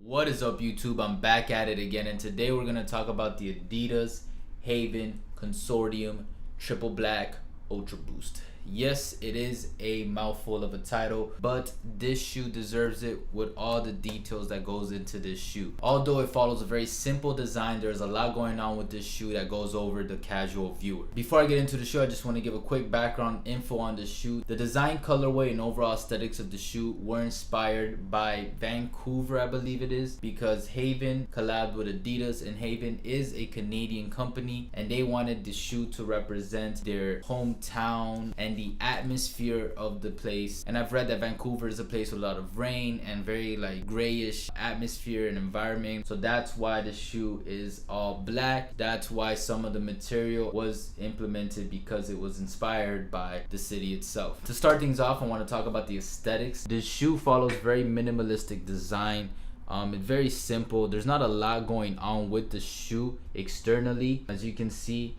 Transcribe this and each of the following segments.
What is up, YouTube? I'm back at it again, and today we're going to talk about the Adidas Haven Consortium Triple Black Ultraboost. Yes, it is a mouthful of a title, but this shoe deserves it with all the details that goes into this shoe. Although it follows a very simple design, there's a lot going on with this shoe that goes over the casual viewer. Before I get into the shoe, I just want to give a quick background info on the shoe. The design, colorway, and overall aesthetics of the shoe were inspired by Vancouver, I believe it is, because Haven collabed with Adidas, and Haven is a Canadian company, and they wanted the shoe to represent their hometown and the atmosphere of the place. And I've read that Vancouver is a place with a lot of rain and very like grayish atmosphere and environment, so that's why the shoe is all black. That's why some of the material was implemented, because it was inspired by the city itself. To start things off, I want to talk about the aesthetics. This shoe follows very minimalistic design. It's very simple. There's not a lot going on with the shoe externally. As you can see,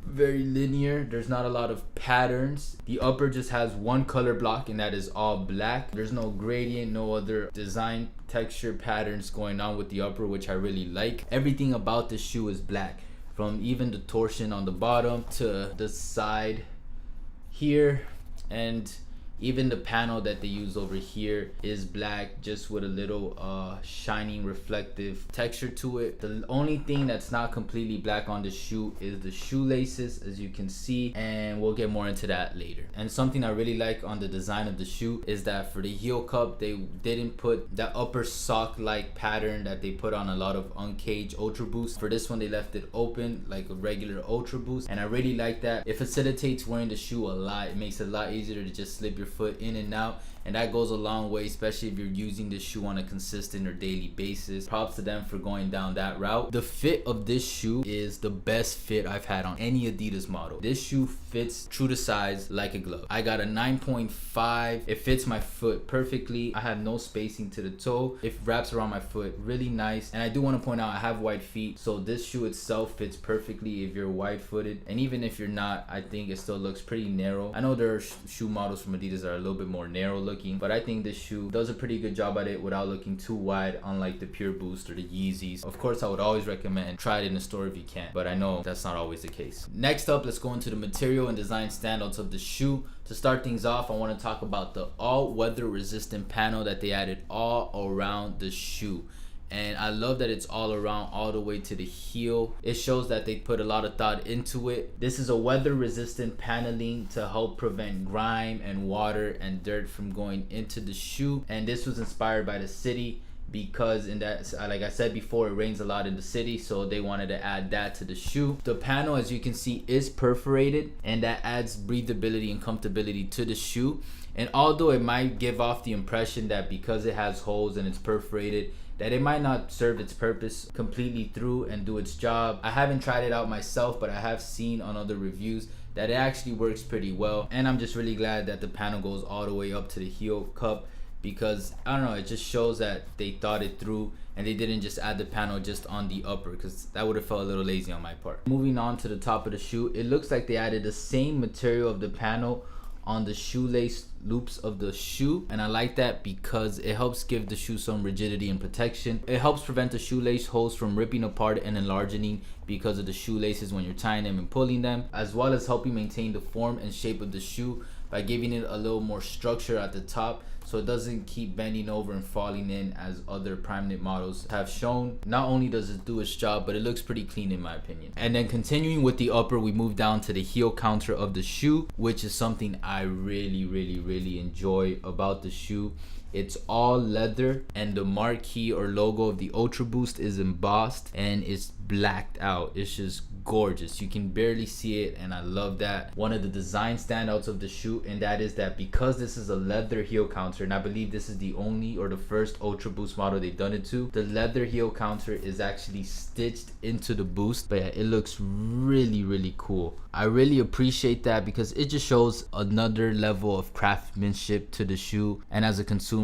very linear. There's not a lot of patterns. The upper just has one color block, and that is all black. There's no gradient, no other design texture patterns going on with the upper, which I really like. Everything about the shoe is black, from even the torsion on the bottom to the side here, and even the panel that they use over here is black, just with a little shining reflective texture to it. The only thing that's not completely black on the shoe is the shoelaces, as you can see, and we'll get more into that later. And something I really like on the design of the shoe is that for the heel cup, they didn't put that upper sock like pattern that they put on a lot of uncaged Ultraboost. For this one, they left it open like a regular Ultraboost, and I really like that. It facilitates wearing the shoe a lot. It makes it a lot easier to just slip your foot in and out, and that goes a long way, especially if you're using this shoe on a consistent or daily basis. Props to them for going down that route. The fit of this shoe is the best fit I've had on any Adidas model. This shoe fits true to size like a glove. I got a 9.5. It fits my foot perfectly. I have no spacing to the toe. It wraps around my foot really nice. And I do want to point out, I have wide feet, so this shoe itself fits perfectly if you're wide footed, and even if you're not, I think it still looks pretty narrow. I know there are shoe models from Adidas that are a little bit more narrow looking, but I think this shoe does a pretty good job at it without looking too wide, unlike the Pure Boost or the Yeezys. Of course, I would always recommend try it in the store if you can, but I know that's not always the case. Next up, let's go into the material and design standouts of the shoe. To start things off, I want to talk about the all-weather resistant panel that they added all around the shoe. And I love that it's all around, all the way to the heel. It shows that they put a lot of thought into it. This is a weather resistant paneling to help prevent grime and water and dirt from going into the shoe. And this was inspired by the city, because in that, like I said before, it rains a lot in the city, so they wanted to add that to the shoe. The panel, as you can see, is perforated, and that adds breathability and comfortability to the shoe. And although it might give off the impression that because it has holes and it's perforated, that it might not serve its purpose completely through and do its job. I haven't tried it out myself, but I have seen on other reviews that it actually works pretty well. And I'm just really glad that the panel goes all the way up to the heel cup, because I don't know, it just shows that they thought it through and they didn't just add the panel just on the upper, because that would have felt a little lazy on my part. Moving on to the top of the shoe, it looks like they added the same material of the panel on the shoelace loops of the shoe, and I like that because it helps give the shoe some rigidity and protection. It helps prevent the shoelace holes from ripping apart and enlarging because of the shoelaces when you're tying them and pulling them, as well as helping maintain the form and shape of the shoe by giving it a little more structure at the top, so it doesn't keep bending over and falling in as other Primeknit models have shown. Not only does it do its job, but it looks pretty clean in my opinion. And then continuing with the upper, we move down to the heel counter of the shoe, which is something I really enjoy about the shoe. It's all leather, and the marquee or logo of the Ultraboost is embossed and it's blacked out. It's just gorgeous. You can barely see it, and I love that. One of the design standouts of the shoe, and that is that because this is a leather heel counter, and I believe this is the only or the first Ultraboost model they've done it to, the leather heel counter is actually stitched into the boost. But yeah, it looks really cool. I really appreciate that, because it just shows another level of craftsmanship to the shoe, and as a consumer,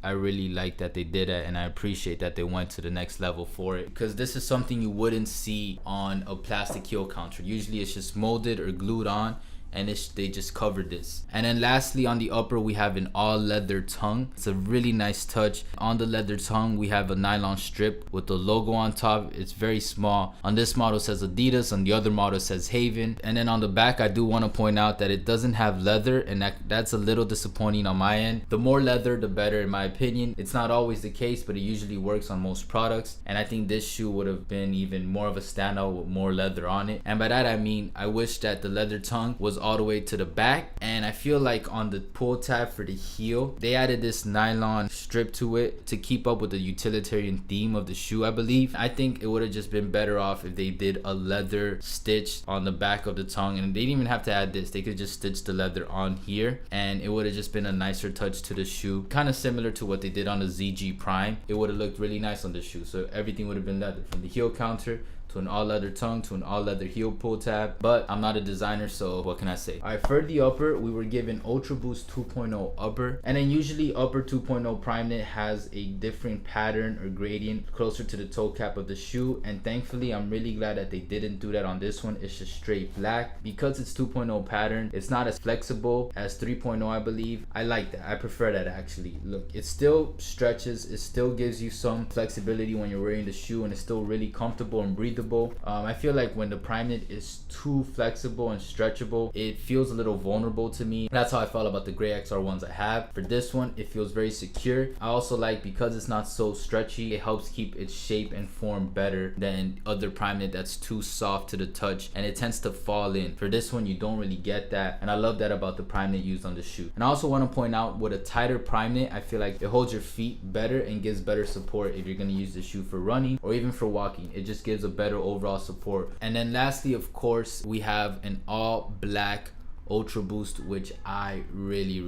I really like that they did it, and I appreciate that they went to the next level for it, because this is something you wouldn't see on a plastic heel counter. Usually it's just molded or glued on, and they just covered this. And then lastly, on the upper we have an all leather tongue. It's a really nice touch. On the leather tongue we have a nylon strip with the logo on top. It's very small. On this model it says Adidas, on the other model it says Haven. And then on the back I do want to point out that it doesn't have leather, and that's a little disappointing on my end. The more leather the better in my opinion. It's not always the case, but it usually works on most products, and I think this shoe would have been even more of a standout with more leather on it. And by that I mean I wish that the leather tongue was all the way to the back, and I feel like on the pull tab for the heel they added this nylon strip to it to keep up with the utilitarian theme of the shoe. I believe I think it would have just been better off if they did a leather stitch on the back of the tongue, and they didn't even have to add this. They could just stitch the leather on here and it would have just been a nicer touch to the shoe, kind of similar to what they did on the ZG Prime. It would have looked really nice on the shoe. So everything would have been leather, from the heel counter to an all leather tongue to an all leather heel pull tab. But I'm not a designer, so what can I say? All right, for the upper we were given Ultraboost 2.0 upper, and then usually upper 2.0 Prime Knit has a different pattern or gradient closer to the toe cap of the shoe, and thankfully I'm really glad that they didn't do that on this one. It's just straight black. Because it's 2.0 pattern, it's not as flexible as 3.0 I believe. I like that. I prefer that actually. Look, it still stretches, it still gives you some flexibility when you're wearing the shoe, and it's still really comfortable and breathable. I feel like when the Prime Knit is too flexible and stretchable, it feels a little vulnerable to me. That's how I felt about the gray XR ones I have. For this one, it feels very secure. I also like, because it's not so stretchy, it helps keep its shape and form better than other Prime Knit that's too soft to the touch and it tends to fall in. For this one, you don't really get that, and I love that about the Prime Knit used on the shoe. And I also want to point out, with a tighter Prime Knit, I feel like it holds your feet better and gives better support if you're going to use the shoe for running or even for walking. It just gives a better overall support. And then lastly, of course, we have an all black Ultraboost, which I really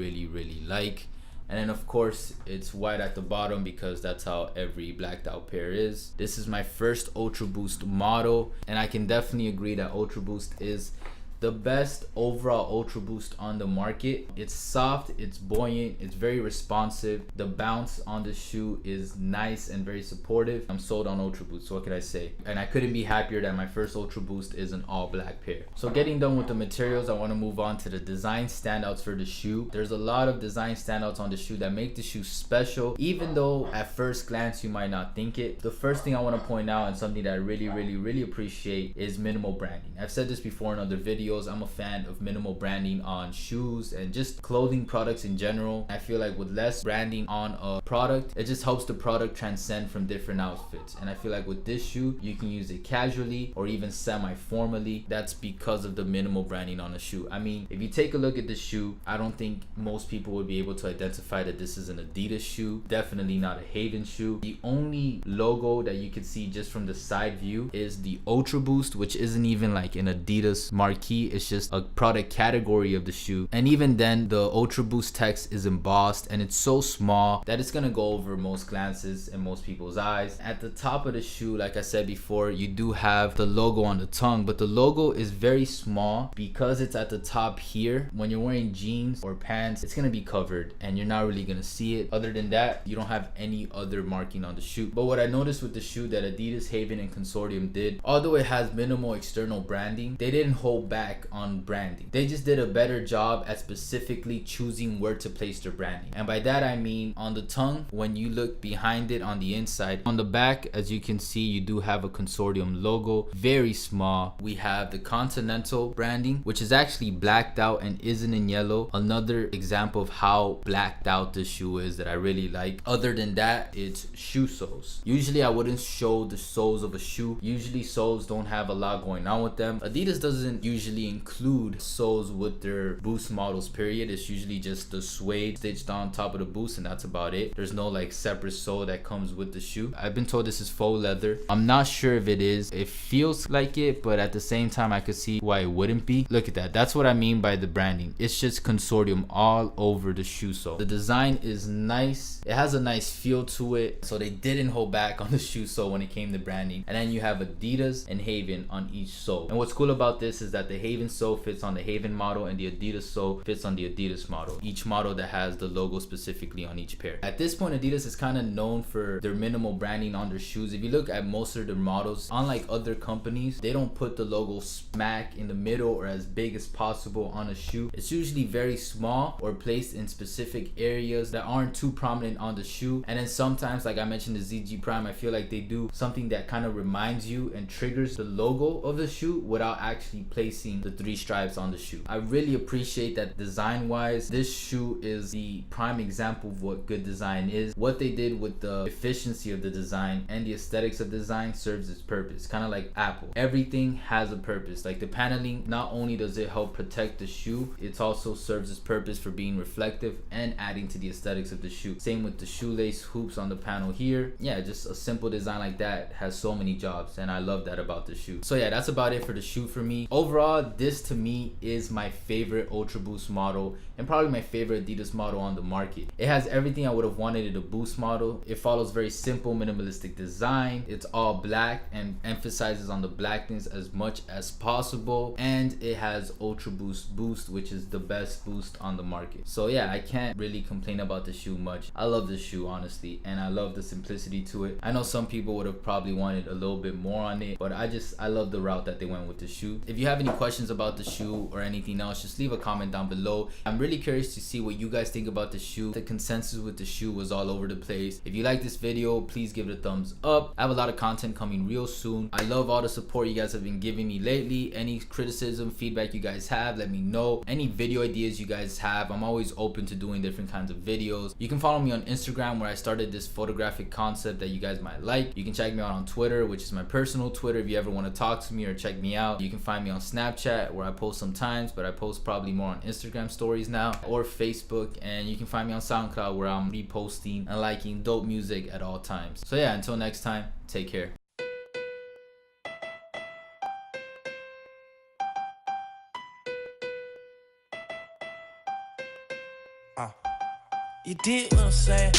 like. And then of course it's white at the bottom because that's how every blacked out pair is. This is my first Ultraboost model, and I can definitely agree that Ultraboost is the best overall Ultraboost on the market. It's soft, it's buoyant, it's very responsive. The bounce on the shoe is nice and very supportive. I'm sold on Ultraboost, so what can I say? And I couldn't be happier that my first Ultraboost is an all black pair. So getting done with the materials, I want to move on to the design standouts for the shoe. There's a lot of design standouts on the shoe that make the shoe special, even though at first glance you might not think it. The first thing I want to point out, and something that I really appreciate, is minimal branding. I've said this before in other videos. I'm a fan of minimal branding on shoes and just clothing products in general. I feel like with less branding on a product, it just helps the product transcend from different outfits. And I feel like with this shoe, you can use it casually or even semi-formally. That's because of the minimal branding on the shoe. I mean, if you take a look at the shoe, I don't think most people would be able to identify that this is an Adidas shoe. Definitely not a Haven shoe. The only logo that you can see just from the side view is the Ultraboost, which isn't even like an Adidas marquee. It's just a product category of the shoe, and even then the Ultraboost text is embossed and it's so small that it's gonna go over most glances and most people's eyes. At the top of the shoe, like I said before, you do have the logo on the tongue, but the logo is very small because it's at the top here. When you're wearing jeans or pants, it's gonna be covered and you're not really gonna see it. Other than that, you don't have any other marking on the shoe. But what I noticed with the shoe that Adidas, Haven, and Consortium did, although it has minimal external branding, they didn't hold back on branding. They just did a better job at specifically choosing where to place their branding. And by that I mean, on the tongue, when you look behind it on the inside, on the back, as you can see, you do have a Consortium logo, very small. We have the Continental branding, which is actually blacked out and isn't in yellow. Another example of how blacked out this shoe is that I really like. Other than that, it's shoe soles. Usually I wouldn't show the soles of a shoe. Usually soles don't have a lot going on with them. Adidas doesn't usually include soles with their boost models, period. It's usually just the suede stitched on top of the boost, and that's about it. There's no like separate sole that comes with the shoe. I've been told this is faux leather. I'm not sure if it is. It feels like it, but at the same time I could see why it wouldn't be. Look at that. That's what I mean by the branding. It's just Consortium all over the shoe sole. The design is nice. It has a nice feel to it, so they didn't hold back on the shoe sole when it came to branding. And then you have Adidas and Haven on each sole. And what's cool about this is that the Haven sole fits on the Haven model, and the Adidas sole fits on the Adidas model. Each model that has the logo specifically on each pair. At this point, Adidas is kind of known for their minimal branding on their shoes. If you look at most of their models, unlike other companies, they don't put the logo smack in the middle or as big as possible on a shoe. It's usually very small or placed in specific areas that aren't too prominent on the shoe. And then sometimes, like I mentioned, the ZG Prime, I feel like they do something that kind of reminds you and triggers the logo of the shoe without actually placing the 3 stripes on the shoe. I really appreciate that. Design wise, this shoe is the prime example of what good design is. What they did with the efficiency of the design and the aesthetics of design serves its purpose, kind of like Apple. Everything has a purpose. Like the paneling, not only does it help protect the shoe, it also serves its purpose for being reflective and adding to the aesthetics of the shoe. Same with the shoelace hoops on the panel here. Yeah, just a simple design like that has so many jobs, and I love that about the shoe. So yeah, that's about it for the shoe for me. Overall, this to me is my favorite Ultraboost model and probably my favorite Adidas model on the market. It has everything I would have wanted in a Boost model. It follows very simple minimalistic design. It's all black and emphasizes on the blackness as much as possible, and it has Ultraboost Boost, which is the best boost on the market. So yeah, I can't really complain about the shoe much. I love this shoe honestly, and I love the simplicity to it. I know some people would have probably wanted a little bit more on it, but I love the route that they went with the shoe. If you have any questions about the shoe or anything else, just leave a comment down below. I'm really curious to see what you guys think about the shoe. The consensus with the shoe was all over the place. If you like this video, please give it a thumbs up. I have a lot of content coming real soon. I love all the support you guys have been giving me lately. Any criticism, feedback you guys have, let me know. Any video ideas you guys have, I'm always open to doing different kinds of videos. You can follow me on Instagram, where I started this photographic concept that you guys might like. You can check me out on Twitter, which is my personal Twitter, if you ever want to talk to me or check me out. You can find me on Snapchat, where I post sometimes, but I post probably more on Instagram stories now, or Facebook. And you can find me on SoundCloud, where I'm reposting and liking dope music at all times. So yeah, until next time, take care. You did what I'm saying.